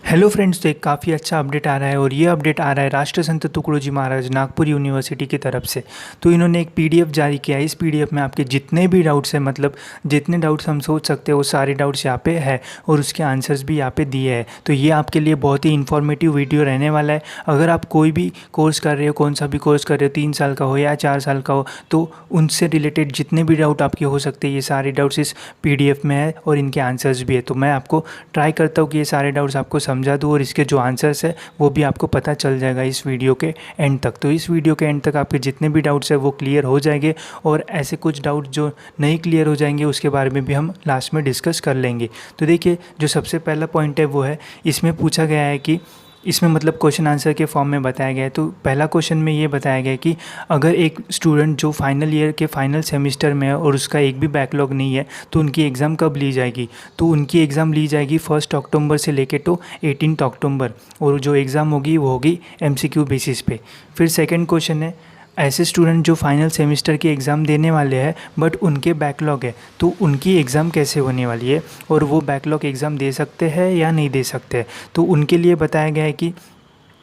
Hello friends, तो एक काफ़ी अच्छा अपडेट आ रहा है और ये अपडेट आ रहा है राष्ट्र संत तुकडोजी महाराज नागपुर यूनिवर्सिटी की तरफ से। तो इन्होंने एक पीडीएफ जारी किया है। इस पीडीएफ में आपके जितने भी डाउट्स हैं, मतलब जितने डाउट्स हम सोच सकते हैं वो सारे डाउट्स यहाँ पे है और उसके आंसर्स भी यहाँ पे दिए हैं। तो ये आपके लिए बहुत ही इन्फॉर्मेटिव वीडियो रहने वाला है। अगर आप कोई भी कोर्स कर रहे हो, कौन सा भी कोर्स कर रहे हो, 3 साल का हो या 4 साल का हो, तो उनसे रिलेटेड जितने भी डाउट आपके हो सकते हैं ये सारे डाउट्स इस पीडीएफ में है और इनके आंसर्स भी है। तो मैं आपको ट्राई करता हूँ कि ये सारे डाउट्स आपको समझा दूँ और इसके जो आंसर्स है वो भी आपको पता चल जाएगा इस वीडियो के एंड तक। तो इस वीडियो के एंड तक आपके जितने भी डाउट्स है वो क्लियर हो जाएंगे और ऐसे कुछ डाउट जो नहीं क्लियर हो जाएंगे उसके बारे में भी हम लास्ट में डिस्कस कर लेंगे। तो देखिए, जो सबसे पहला पॉइंट है वो है, इसमें पूछा गया है कि इसमें मतलब क्वेश्चन आंसर के फॉर्म में बताया गया है। तो पहला क्वेश्चन में ये बताया गया है कि अगर एक स्टूडेंट जो फाइनल ईयर के फाइनल सेमेस्टर में है और उसका एक भी बैकलॉग नहीं है तो उनकी एग्ज़ाम कब ली जाएगी। तो उनकी एग्ज़ाम ली जाएगी 1 अक्टूबर से लेके तो 18 अक्टूबर, और जो एग्ज़ाम होगी वो होगी एमसीक्यू बेसिस पे। फिर सेकंड क्वेश्चन है, ऐसे स्टूडेंट जो फाइनल सेमेस्टर की एग्ज़ाम देने वाले हैं बट उनके बैकलॉग है तो उनकी एग्ज़ाम कैसे होने वाली है और वो बैकलॉग एग्ज़ाम दे सकते हैं या नहीं दे सकते हैं। तो उनके लिए बताया गया है कि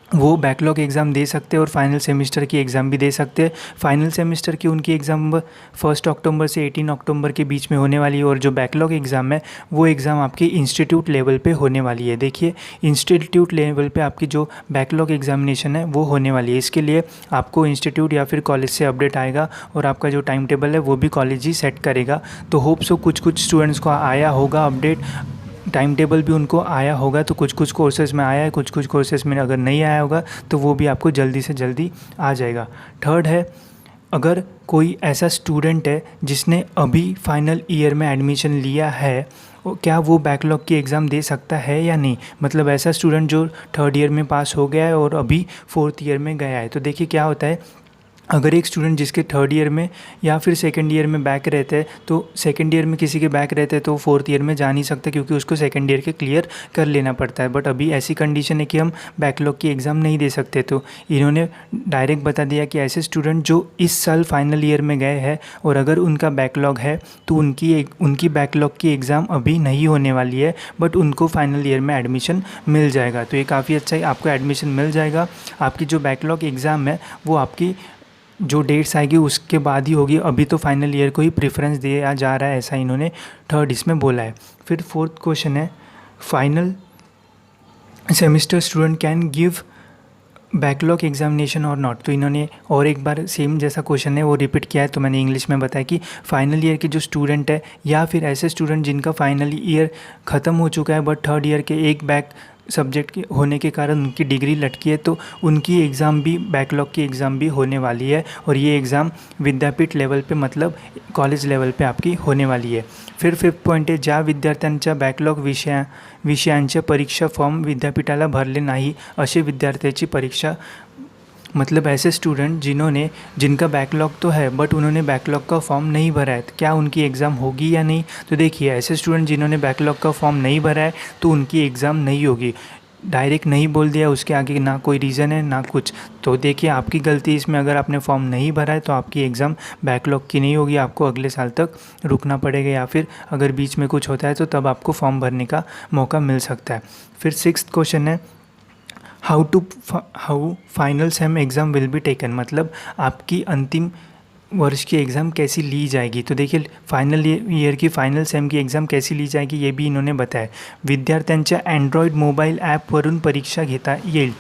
वो बैकलॉग एग्ज़ाम दे सकते हैं और फाइनल सेमेस्टर की एग्ज़ाम भी दे सकते हैं। फाइनल सेमेस्टर की उनकी एग्ज़ाम 1 अक्टूबर से 18 अक्टूबर के बीच में होने वाली है और जो बैकलॉग एग्ज़ाम है वो एग्ज़ाम आपकी इंस्टीट्यूट लेवल पे होने वाली है। देखिए, इंस्टीट्यूट लेवल पे आपकी जो बैकलॉग एग्ज़ामिनेशन है वो होने वाली है। इसके लिए आपको इंस्टीट्यूट या फिर कॉलेज से अपडेट आएगा और आपका जो टाइम टेबल है वो भी कॉलेज ही सेट करेगा। तो होप सो कुछ स्टूडेंट्स को आया होगा अपडेट, टाइम टेबल भी उनको आया होगा। तो कुछ कोर्सेज़ में आया है, कुछ कोर्सेज़ में अगर नहीं आया होगा तो वो भी आपको जल्दी से जल्दी आ जाएगा। थर्ड है, अगर कोई ऐसा स्टूडेंट है जिसने अभी फाइनल ईयर में एडमिशन लिया है, क्या वो बैकलॉग की एग्ज़ाम दे सकता है या नहीं। मतलब ऐसा स्टूडेंट जो 3rd ईयर में पास हो गया है और अभी 4th ईयर में गया है। तो देखिए क्या होता है, अगर एक स्टूडेंट जिसके 3rd ईयर में या फिर 2nd ईयर में बैक रहते हैं, तो 2nd ईयर में किसी के बैक रहते हैं तो 4th ईयर में जा नहीं सकता क्योंकि उसको 2nd ईयर के क्लियर कर लेना पड़ता है। बट अभी ऐसी कंडीशन है कि हम बैकलॉग की एग्ज़ाम नहीं दे सकते। तो इन्होंने डायरेक्ट बता दिया कि ऐसे स्टूडेंट जो इस साल फाइनल ईयर में गए हैं और अगर उनका बैकलॉग है तो उनकी बैकलॉग की एग्ज़ाम अभी नहीं होने वाली है, बट उनको फाइनल ईयर में एडमिशन मिल जाएगा। तो ये काफ़ी अच्छा है, आपको एडमिशन मिल जाएगा। आपकी जो बैकलॉग एग्ज़ाम है वो आपकी जो डेट्स आएगी उसके बाद ही होगी। अभी तो फाइनल ईयर को ही प्रेफरेंस दिया जा रहा है, ऐसा इन्होंने 3rd इसमें बोला है। फिर 4th क्वेश्चन है, final semester student can give backlog examination और नॉट। तो इन्होंने और एक बार सेम जैसा क्वेश्चन है वो रिपीट किया है। तो मैंने इंग्लिश में बताया कि फाइनल ईयर के जो स्टूडेंट है या फिर ऐसे स्टूडेंट जिनका फाइनल ईयर ख़त्म हो चुका है बट 3rd ईयर के एक बैक सब्जेक्ट के होने के कारण उनकी डिग्री लटकी है, तो उनकी एग्ज़ाम भी बैकलॉग की एग्ज़ाम भी होने वाली है और ये एग्ज़ाम विद्यापीठ लेवल पे मतलब कॉलेज लेवल पे आपकी होने वाली है। फिर 5th पॉईंट आहे, ज्या विद्यार्थ्यांच्या बॅकलॉग विषयांचे परीक्षा फॉर्म विद्यापीठाला भरले नाही असे विद्यार्थ्याची परीक्षा, मतलब ऐसे स्टूडेंट जिनका बैकलॉग तो है बट उन्होंने बैकलॉग का फॉर्म नहीं भरा है, तो क्या उनकी एग्ज़ाम होगी या नहीं। तो देखिए, ऐसे स्टूडेंट जिन्होंने बैकलॉग का फॉर्म नहीं भरा है तो उनकी एग्ज़ाम नहीं होगी। डायरेक्ट नहीं बोल दिया, उसके आगे ना कोई रीज़न है ना कुछ। तो देखिए, आपकी गलती इसमें, अगर आपने फॉर्म नहीं भरा है तो आपकी एग्ज़ाम बैकलॉग की नहीं होगी, आपको अगले साल तक रुकना पड़ेगा या फिर अगर बीच में कुछ होता है तो तब आपको फॉर्म भरने का मौका मिल सकता है। फिर 6th क्वेश्चन है, how final same exam will be taken, मतलब आपकी अंतिम वर्ष की एग्ज़ाम कैसी ली जाएगी। तो देखिए, फाइनल ईयर की फाइनल सेम की एग्ज़ाम कैसी ली जाएगी ये भी इन्होंने बताया। विद्यार्थ्यांच्या अँड्रॉइड मोबाईल ॲपवरून परीक्षा घेता येईल।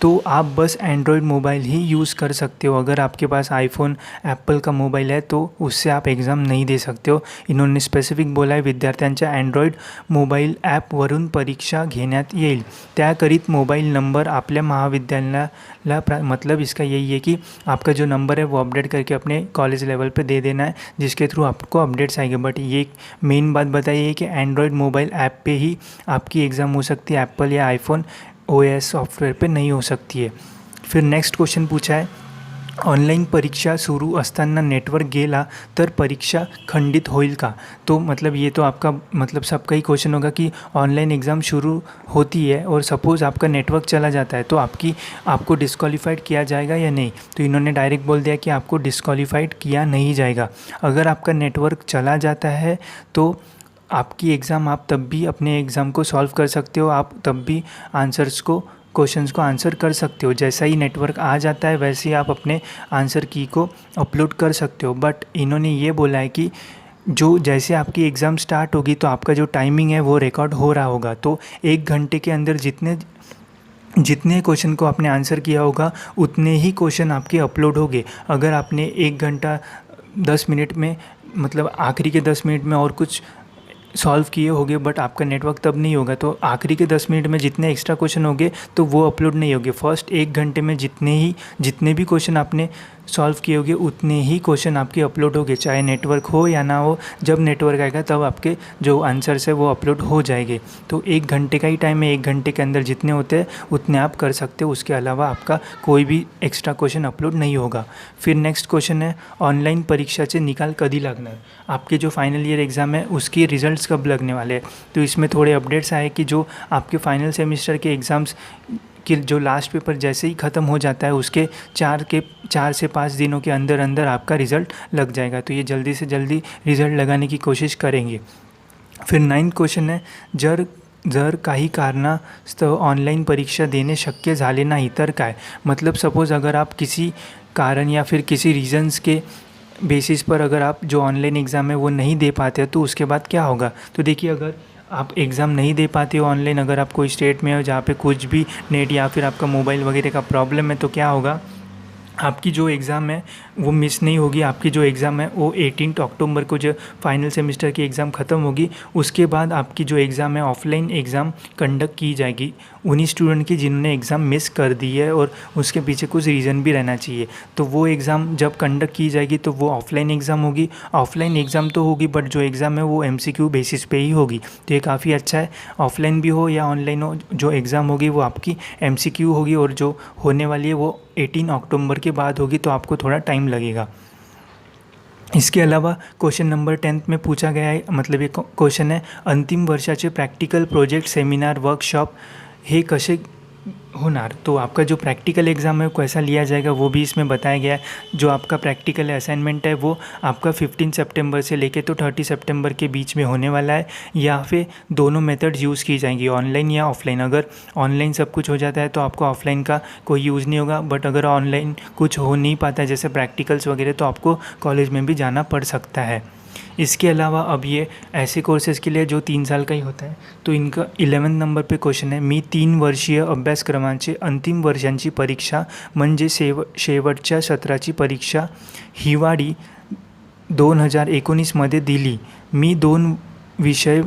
तो आप बस एंड्रॉयड मोबाइल ही यूज़ कर सकते हो। अगर आपके पास आईफोन एप्पल का मोबाइल है तो उससे आप एग्ज़ाम नहीं दे सकते हो। इन्होंने स्पेसिफिक बोला है, विद्यार्थ्यांच्या अँड्रॉइड मोबाईल ॲपवरून परीक्षा घेण्यात येईल, त्याकरिता मोबाइल नंबर आपल्या महाविद्यालयाला मतलब इसका यही है कि आपका जो नंबर है वो अपडेट करके अपने कॉलेज लेवल पे दे देना है, जिसके थ्रू आपको अपडेट्स आएंगे। बट ये मेन बात बताइए है कि एंड्रॉयड मोबाइल ऐप पे ही आपकी एग्ज़ाम हो सकती है, एप्पल या आईफोन OS सॉफ्टवेयर पे नहीं हो सकती है। फिर नेक्स्ट क्वेश्चन पूछा है, ऑनलाइन परीक्षा सुरू असताना नेटवर्क गेला तर परीक्षा खंडित होईल का। तो मतलब ये तो आपका मतलब सबका ही क्वेश्चन होगा कि ऑनलाइन एग्ज़ाम शुरू होती है और सपोज़ आपका नेटवर्क चला जाता है तो आपको डिस्क्वालीफाइड किया जाएगा या नहीं। तो इन्होंने डायरेक्ट बोल दिया कि आपको डिस्क्वालीफाइड किया नहीं जाएगा। अगर आपका नेटवर्क चला जाता है तो आपकी एग्ज़ाम आप तब भी अपने एग्ज़ाम को सॉल्व कर सकते हो, आप तब भी आंसर्स को क्वेश्चंस को आंसर कर सकते हो। जैसा ही नेटवर्क आ जाता है वैसे ही आप अपने आंसर की को अपलोड कर सकते हो। बट इन्होंने ये बोला है कि जो जैसे आपकी एग्ज़ाम स्टार्ट होगी तो आपका जो टाइमिंग है वो रिकॉर्ड हो रहा होगा, तो 1 घंटे के अंदर जितने जितने क्वेश्चन को आपने आंसर किया होगा उतने ही क्वेश्चन आपके अपलोड होंगे। अगर आपने 1 घंटा 10 मिनट में मतलब आखिरी के 10 मिनट में और कुछ सॉल्व किए होंगे बट आपका नेटवर्क तब नहीं होगा, तो आखिरी के 10 मिनट में जितने एक्स्ट्रा क्वेश्चन होंगे तो वो अपलोड नहीं होंगे। फर्स्ट 1 घंटे में जितने भी क्वेश्चन आपने सॉल्व किए होंगे उतने ही क्वेश्चन आपके अपलोड होंगे, चाहे नेटवर्क हो या ना हो। जब नेटवर्क आएगा तब आपके जो आंसर्स है वो अपलोड हो जाएंगे। तो 1 घंटे का ही टाइम है, 1 घंटे के अंदर जितने होते हैं उतने आप कर सकते हो, उसके अलावा आपका कोई भी एक्स्ट्रा क्वेश्चन अपलोड नहीं होगा। फिर नेक्स्ट क्वेश्चन है, ऑनलाईन परीक्षाचे निकाल कधी लागणार। आपके जो फाइनल ईयर एग्ज़ाम है उसके रिजल्ट्स कब लगने वाले हैं। तो इसमें थोड़े अपडेट्स आए कि जो आपके फाइनल सेमेस्टर के एग्ज़ाम्स कि जो लास्ट पेपर जैसे ही ख़त्म हो जाता है उसके 4 से 5 दिनों के अंदर अंदर आपका रिज़ल्ट लग जाएगा। तो ये जल्दी से जल्दी रिज़ल्ट लगाने की कोशिश करेंगे। फिर 9th क्वेश्चन है, जर काही कारणास्तव ऑनलाईन परीक्षा देणे शक्य झाले नाही तर काय। मतलब सपोज़ अगर आप किसी कारण या फिर किसी रीज़न्स के बेसिस पर अगर आप जो ऑनलाइन एग्ज़ाम है वो नहीं दे पाते हो तो उसके बाद क्या होगा। तो देखिए, अगर आप एग्ज़ाम नहीं दे पाते हो ऑनलाइन, अगर आप कोई स्टेट में हो जहाँ पे कुछ भी नेट या फिर आपका मोबाइल वगैरह का प्रॉब्लम है, तो क्या होगा, आपकी जो एग्ज़ाम है वो मिस नहीं होगी। आपकी जो एग्ज़ाम है वो 18 अक्टूबर को जो फाइनल सेमेस्टर की एग्ज़ाम ख़त्म होगी उसके बाद आपकी जो एग्ज़ाम है ऑफलाइन एग्ज़ाम कंडक्ट की जाएगी उन्हीं स्टूडेंट की जिन्होंने एग्ज़ाम मिस कर दी है और उसके पीछे कुछ रीज़न भी रहना चाहिए। तो वो एग्ज़ाम जब कंडक्ट की जाएगी तो वो ऑफलाइन एग्ज़ाम होगी। ऑफलाइन एग्ज़ाम तो होगी बट जो एग्ज़ाम है वो MCQ बेसिस पे ही होगी। तो ये काफ़ी अच्छा है, ऑफलाइन भी हो या ऑनलाइन हो, जो एग्ज़ाम होगी वो आपकी MCQ होगी और जो होने वाली है वो 18 अक्टूबर के बाद होगी, तो आपको थोड़ा टाइम लगेगा। इसके अलावा क्वेश्चन नंबर 10 में पूछा गया है, मतलब ये क्वेश्चन है, अंतिम वर्षाचे प्रैक्टिकल प्रोजेक्ट सेमिनार वर्कशॉप हे कसे होणार। तो आपका जो प्रैक्टिकल एग्ज़ाम है वो कैसा लिया जाएगा वो भी इसमें बताया गया है। जो आपका प्रैक्टिकल असाइनमेंट है वो आपका 15 सितंबर से लेके तो 30 सितंबर के बीच में होने वाला है। या फिर दोनों मेथड्स यूज़ की जाएंगी, ऑनलाइन या ऑफलाइन। अगर ऑनलाइन सब कुछ हो जाता है तो आपको ऑफलाइन का कोई यूज़ नहीं होगा, बट अगर ऑनलाइन कुछ हो नहीं पाता है जैसे प्रैक्टिकल्स वगैरह तो आपको कॉलेज में भी जाना पड़ सकता है। इसके अलावा अब ये ऐसे कोर्सेज़ के लिए जो 3 साल का ही होता है, तो इनका 11 नंबर पे क्वेश्चन है, मी 3 वर्षीय अभ्यासक्रमांची अंतिम वर्षांची परीक्षा म्हणजे शेवटच्या सत्राची परीक्षा हिवाळी 2019 मध्ये दिली। मी 2 विषय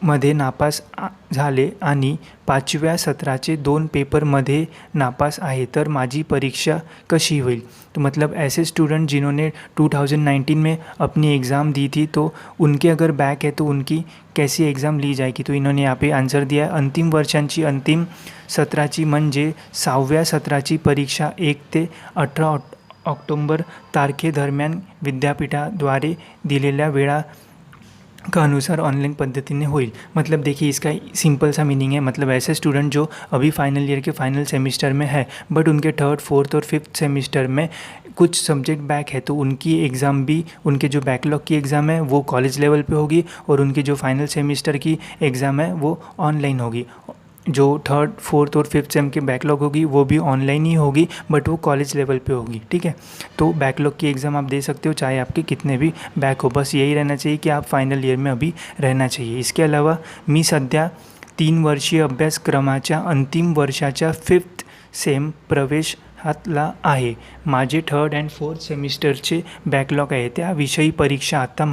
मध्ये नापास झाले आणि 5व्या सत्राचे 2 पेपरमध्ये नापास आहे, तर माझी परीक्षा कशी होईल। तो मतलब ऐसे स्टूडेंट जिन्होंने 2019 में अपनी एग्ज़ाम दी थी तो उनके अगर बैक है तो उनकी कैसी एग्ज़ाम ली जाएगी। तो इन्होंने यहाँ पे आंसर दिया है, अंतिम वर्षांची अंतिम सत्राची म्हणजे 6व्या सत्राची परीक्षा 1 ते 18 ऑक्टोबर तारखेदरम्यान विद्यापीठाद्वारे दिलेल्या वेळा का अनुसार ऑनलाइन पद्धति होईल। मतलब देखिए, इसका सिंपल सा मीनिंग है, मतलब ऐसे स्टूडेंट जो अभी फाइनल ईयर के फाइनल सेमेस्टर में है बट उनके 3rd, 4th और 5th सेमेस्टर में कुछ सब्जेक्ट बैक है तो उनकी एग्ज़ाम भी, उनके जो बैकलॉग की एग्ज़ाम है वो कॉलेज लेवल पे होगी और उनकी जो फाइनल सेमेस्टर की एग्ज़ाम है वो ऑनलाइन होगी। जो 3rd, 4th और 5th सेम के बैकलॉग होगी वो भी ऑनलाइन ही होगी बट वो कॉलेज लेवल पे होगी। ठीक है, तो बैकलॉग की एग्ज़ाम आप दे सकते हो चाहे आपके कितने भी बैक हो, बस यही रहना चाहिए कि आप फाइनल ईयर में अभी रहना चाहिए। इसके अलावा मी सध्या 3 वर्षीय अभ्यासक्रमाच्या अंतिम वर्षाच्या 5th सेम प्रवेशातला आहे। माझे 3rd and 4th सेमिस्टरचे बैकलॉग आहे, त्या विषयी परीक्षा आता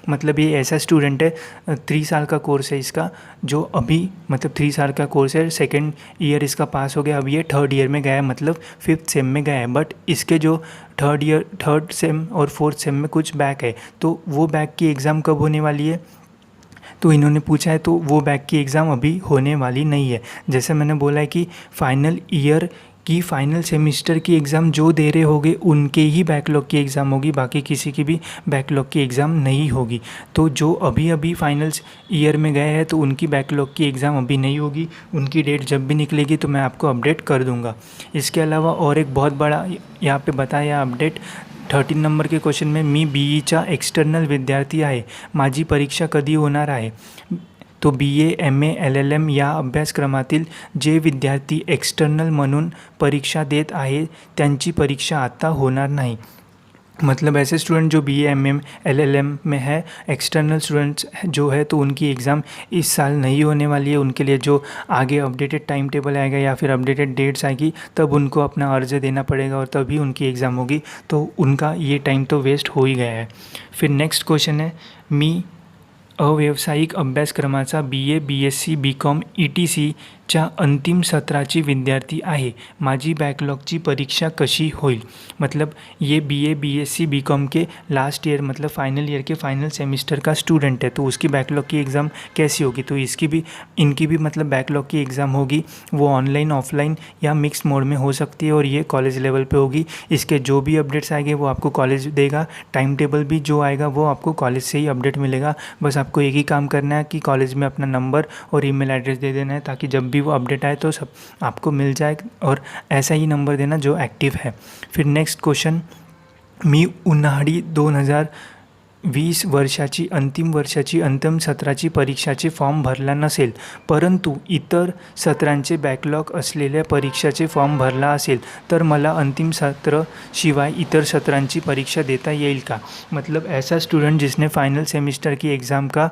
मतलब ये ऐसा स्टूडेंट है, 3 साल का कोर्स है इसका, जो अभी मतलब 3 साल का कोर्स है, 2nd ईयर इसका पास हो गया, अभी ये 3rd ईयर में गया है, मतलब 5th सेम में गया है। बट इसके जो 3rd सेम और 4th सेम में कुछ बैक है तो वो बैक की एग्ज़ाम कब होने वाली है तो इन्होंने पूछा है, तो वो बैक की एग्ज़ाम अभी होने वाली नहीं है। जैसे मैंने बोला है कि फाइनल ईयर की फाइनल सेमेस्टर की एग्ज़ाम जो दे रहे होंगे उनके ही बैकलॉग की एग्ज़ाम होगी, बाकी किसी की भी बैकलॉग की एग्ज़ाम नहीं होगी। तो जो अभी अभी फाइनल्स ईयर में गए हैं तो उनकी बैकलॉग की एग्ज़ाम अभी नहीं होगी, उनकी डेट जब भी निकलेगी तो मैं आपको अपडेट कर दूंगा। इसके अलावा और एक बहुत बड़ा यहाँ पे बताया अपडेट, 13 नंबर के क्वेश्चन में मी BE एक्सटर्नल विद्यार्थी आहे, माझी परीक्षा कधी होणार आहे. तो BA MA LLM या अभ्यासक्रमातील जे विद्यार्थी एक्सटर्नल म्हणून परीक्षा देत आहे त्यांची परीक्षा आता होणार नाही. मतलब ऐसे स्टूडेंट जो BA MM LLM में है, एक्सटर्नल स्टूडेंट्स जो है तो उनकी एग्ज़ाम इस साल नहीं होने वाली है. उनके लिए जो आगे अपडेटेड टाइम टेबल आएगा या फिर अपडेटेड डेट्स आएगी तब उनको अपना अर्ज़ देना पड़ेगा और तभी उनकी एग्ज़ाम होगी. तो उनका ये टाइम तो वेस्ट हो ही गया है. फिर नेक्स्ट क्वेश्चन है, मी अव्यावसायिक अभ्यासक्रमाचा BA BSc BCom ETCच्या अंतिम सत्राची विद्यार्थी आहे, माझी बॅकलॉगची परीक्षा कशी होईल. मतलब ये BA BSc BCom के लास्ट ईयर मतलब फाइनल ईयर के फाइनल सेमिस्टर का स्टूडेंट है, तो उसकी बैकलॉग की एग्ज़ाम कैसी होगी. तो इनकी भी मतलब बैकलॉग की एग्ज़ाम होगी, वो ऑनलाइन ऑफलाइन या मिक्स मोड में हो सकती है और ये कॉलेज लेवल पे होगी. इसके जो भी अपडेट्स आएंगे वो आपको कॉलेज देगा, टाइम टेबल भी जो आएगा वो आपको कॉलेज से ही अपडेट मिलेगा. बस आपको एक ही काम करना है कि कॉलेज में अपना नंबर और ईमेल एड्रेस दे देना है ताकि जब भी वो अपडेट आए तो सब आपको मिल जाए और ऐसा ही नंबर देना जो एक्टिव है. फिर नेक्स्ट क्वेश्चन, मी उन्हाळी 2020 वर्षाची अंतिम वर्षाची अंतिम सत्राची परीक्षाचे फॉर्म भरला नसेल परंतु इतर सत्रांचे बॅकलॉग असलेल्या परीक्षाचे फॉर्म भरला असेल तर मला अंतिम सत्र शिवाय इतर सत्रांची परीक्षा देता येईल का. मतलब ऐसा स्टूडेंट जिसने फाइनल सेमिस्टर की एग्ज़ाम का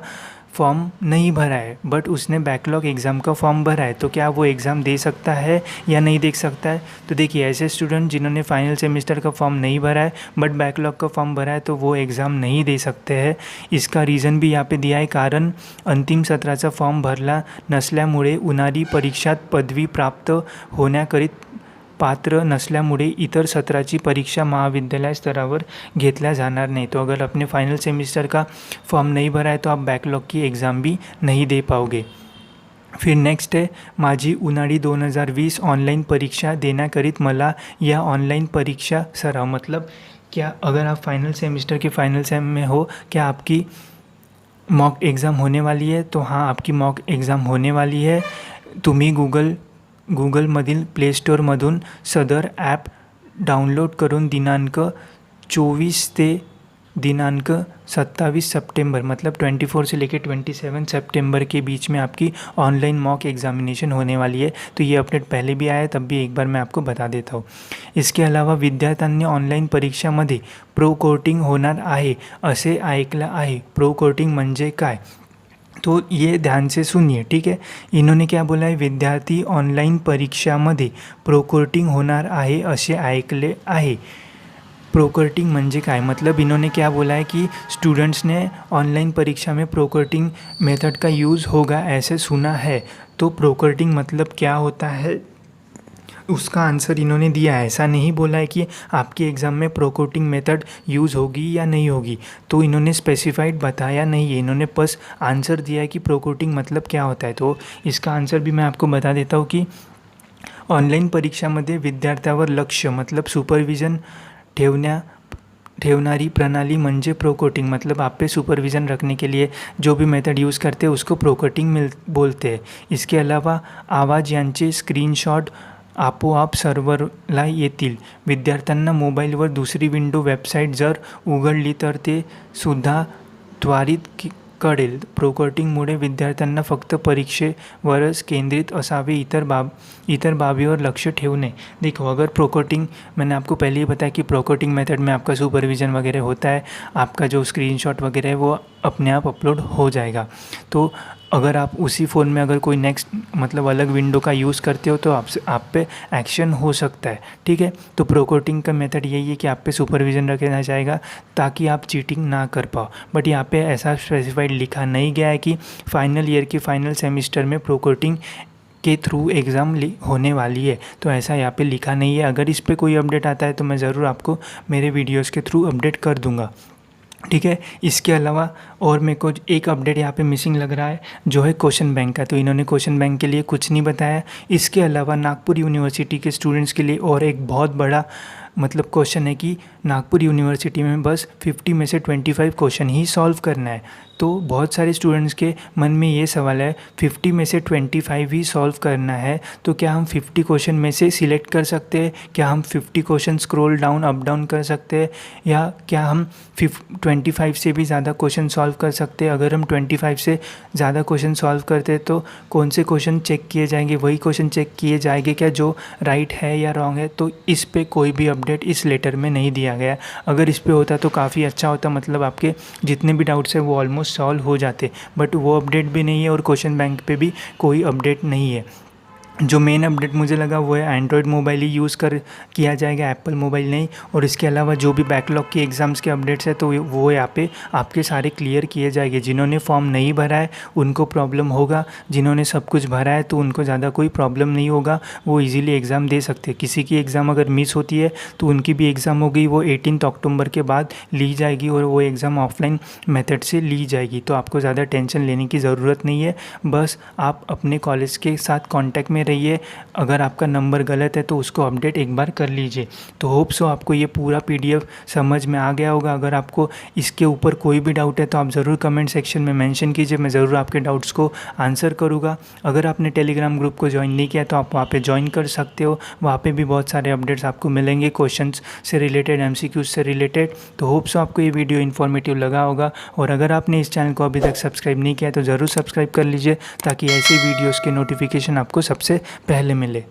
फॉर्म नहीं भरा है बट उसने बैकलॉग एग्ज़ाम का फॉर्म भरा है, तो क्या वो एग्ज़ाम दे सकता है या नहीं दे सकता है. तो देखिए, ऐसे स्टूडेंट जिन्होंने फाइनल सेमिस्टर का फॉर्म नहीं भरा है बट बैकलॉग का फॉर्म भरा है तो वो एग्ज़ाम नहीं दे सकते हैं. इसका रीज़न भी यहाँ पे दिया है, कारण अंतिम सत्राचा फॉर्म भरला नसल्यामुळे उन्हाळी परीक्षात पदवी प्राप्त होण्याकरिता पात्र नसल्यामुळे इतर सत्राची परीक्षा महाविद्यालय स्तरावर घेतल्या जाणार नहीं. तो अगर अपने फाइनल सेमिस्टर का फॉर्म नहीं भरा है तो आप बैकलॉग की एग्ज़ाम भी नहीं दे पाओगे. फिर नेक्स्ट है, माझी उन्हाळी 2020 ऑनलाइन परीक्षा देण्याकरिता मला या ऑनलाइन परीक्षा सराव. मतलब क्या अगर आप फाइनल सेमिस्टर के फाइनल सेम में हो, क्या आपकी मॉक एग्ज़ाम होने वाली है. तो हाँ, आपकी मॉक एग्ज़ाम होने वाली है. तुम्ही गुगलमधील प्ले स्टोअरमधून सदर ॲप डाउनलोड करून दिनांक 24 ते दिनांक 27 सितंबर मतलब 24 से लेकर 27 सितंबर के बीच में आपकी ऑनलाइन मॉक एग्जामिनेशन होने वाली है. तो ये अपडेट पहले भी आया है, तब भी एक बार मैं आपको बता देता हूँ. इसके अलावा विद्यार्थ्यांनी ऑनलाइन परीक्षामध्ये प्रो कोटिंग होणार आहे असे ऐकलं आहे. प्रो कोटिंग म्हणजे काय, तो ये ध्यान से सुनिए, ठीक है. इन्होंने क्या बोला है, विद्यार्थी ऑनलाइन परीक्षामध्ये प्रोकोटिंग होणार आहे असे ऐकले आहे. प्रोकोटिंग म्हणजे काय, मतलब इन्होंने क्या बोला है कि स्टूडेंट्स ने ऑनलाइन परीक्षा में प्रोकोटिंग मेथड का यूज़ होगा ऐसे सुना है. तो प्रोकोटिंग मतलब क्या होता है उसका आंसर इन्होंने दिया है. ऐसा नहीं बोला है कि आपके एग्ज़ाम में प्रोकोटिंग मेथड यूज़ होगी या नहीं होगी, तो इन्होंने स्पेसिफाइड बताया नहीं है. इन्होंने बस आंसर दिया है कि प्रोकोटिंग मतलब क्या होता है. तो इसका आंसर भी मैं आपको बता देता हूँ कि ऑनलाइन परीक्षामध्ये विद्यार्थ्यावर लक्ष मतलब सुपरविजन ठेवणारी प्रणाली म्हणजे प्रोकोटिंग. मतलब आप पे सुपरविज़न रखने के लिए जो भी मेथड यूज़ करते हैं उसको प्रोकोटिंग बोलते हैं. इसके अलावा आवाज़ यांचे स्क्रीनशॉट आपोआप सर्व्हरला येतील. विद्यार्थ्यांना मोबाईलवर दुसरी विंडो वेबसाईट जर उघडली तर ते सुद्धा त्वरित कळेल. प्रोकोटिंगमुळे विद्यार्थ्यांना फक्त परीक्षेवरच केंद्रित असावे, इतर बाबीवर लक्ष ठेवणे. देखो, अगर प्रोकोटिंग, मैंने आपको पहले ही बताया कि प्रोकोटिंग मेथड में आपका सुपरविज़न वगैरह होता है, आपका जो स्क्रीनशॉट वगैरह है वो अपने आप अपलोड हो जाएगा. तो अगर आप उसी फ़ोन में अगर कोई नेक्स्ट मतलब अलग विंडो का यूज़ करते हो तो आप पे एक्शन हो सकता है, ठीक है. तो प्रोकोटिंग का मेथड यही है कि आप पे सुपरविज़न रखना जाएगा ताकि आप चीटिंग ना कर पाओ. बट यहाँ पे ऐसा स्पेसिफाइड लिखा नहीं गया है कि फाइनल ईयर के फाइनल सेमिस्टर में प्रोकोटिंग के थ्रू एग्ज़ाम होने वाली है. तो ऐसा यहाँ पे लिखा नहीं है. अगर इस पर कोई अपडेट आता है तो मैं ज़रूर आपको मेरे वीडियोज़ के थ्रू अपडेट कर दूँगा, ठीक है. इसके अलावा और मेरे को एक अपडेट यहाँ पे मिसिंग लग रहा है जो है क्वेश्चन बैंक का. तो इन्होंने क्वेश्चन बैंक के लिए कुछ नहीं बताया. इसके अलावा नागपुर यूनिवर्सिटी के स्टूडेंट्स के लिए और एक बहुत बड़ा मतलब क्वेश्चन है कि नागपुर यूनिवर्सिटी में बस 50 में से 25 क्वेश्चन ही सॉल्व करना है. तो बहुत सारे स्टूडेंट्स के मन में ये सवाल है 50 में से 25 ही सॉल्व करना है, तो क्या हम 50 क्वेश्चन में से सिलेक्ट कर सकते हैं? क्या हम 50 question scroll down up down कर सकते हैं, या क्या हम 25 से भी ज़्यादा क्वेश्चन सॉल्व कर सकते हैं? अगर हम 25 से ज़्यादा क्वेश्चन सॉल्व करते हैं तो कौन से क्वेश्चन चेक किए जाएंगे? वही क्वेश्चन चेक किए जाएंगे क्या जो राइट है या रॉन्ग है? तो इस पे कोई भी अपडेट इस लेटर में नहीं दिया गया। अगर इस पे होता तो काफ़ी अच्छा होता, मतलब आपके जितने भी डाउट्स हैं वो ऑलमोस्ट सॉल्व हो जाते, बट वो अपडेट भी नहीं है और क्वेश्चन बैंक पे भी कोई अपडेट नहीं है। जो मेन अपडेट मुझे लगा वो है एंड्रॉयड मोबाइल ही यूज़ किया जाएगा, एप्पल मोबाइल नहीं। और इसके अलावा जो भी बैकलॉग की एग्ज़ाम्स के अपडेट्स है तो वो यहाँ पे आपके सारे क्लियर किए जाएंगे। जिन्होंने फॉर्म नहीं भरा है उनको प्रॉब्लम होगा, जिन्होंने सब कुछ भरा है तो उनको ज़्यादा कोई प्रॉब्लम नहीं होगा, वो ईज़िली एग्ज़ाम दे सकते हैं। किसी की एग्ज़ाम अगर मिस होती है तो उनकी भी एग्ज़ाम हो गई, वो 18 अक्टूबर के बाद ली जाएगी और वो एग्ज़ाम ऑफलाइन मेथड से ली जाएगी। तो आपको ज़्यादा टेंशन लेने की ज़रूरत नहीं है, बस आप अपने कॉलेज के साथ कॉन्टैक्ट में रहिए। अगर आपका नंबर गलत है तो उसको अपडेट एक बार कर लीजिए। तो होप सो आपको ये पूरा PDF समझ में आ गया होगा। अगर आपको इसके ऊपर कोई भी डाउट है तो आप ज़रूर कमेंट सेक्शन में मेंशन कीजिए, मैं ज़रूर आपके डाउट्स को आंसर करूँगा। अगर आपने टेलीग्राम ग्रुप को ज्वाइन नहीं किया तो आप वहाँ पे ज्वाइन कर सकते हो, वहाँ पे भी बहुत सारे अपडेट्स आपको मिलेंगे क्वेश्चंस से रिलेटेड, MCQs से रिलेटेड। तो होप सो आपको ये वीडियो इन्फॉर्मेटिव लगा होगा, और अगर आपने इस चैनल को अभी तक सब्सक्राइब नहीं किया तो ज़रूर सब्सक्राइब कर लीजिए ताकि ऐसी वीडियोज़ के नोटिफिकेशन आपको सबसे पहले मिले।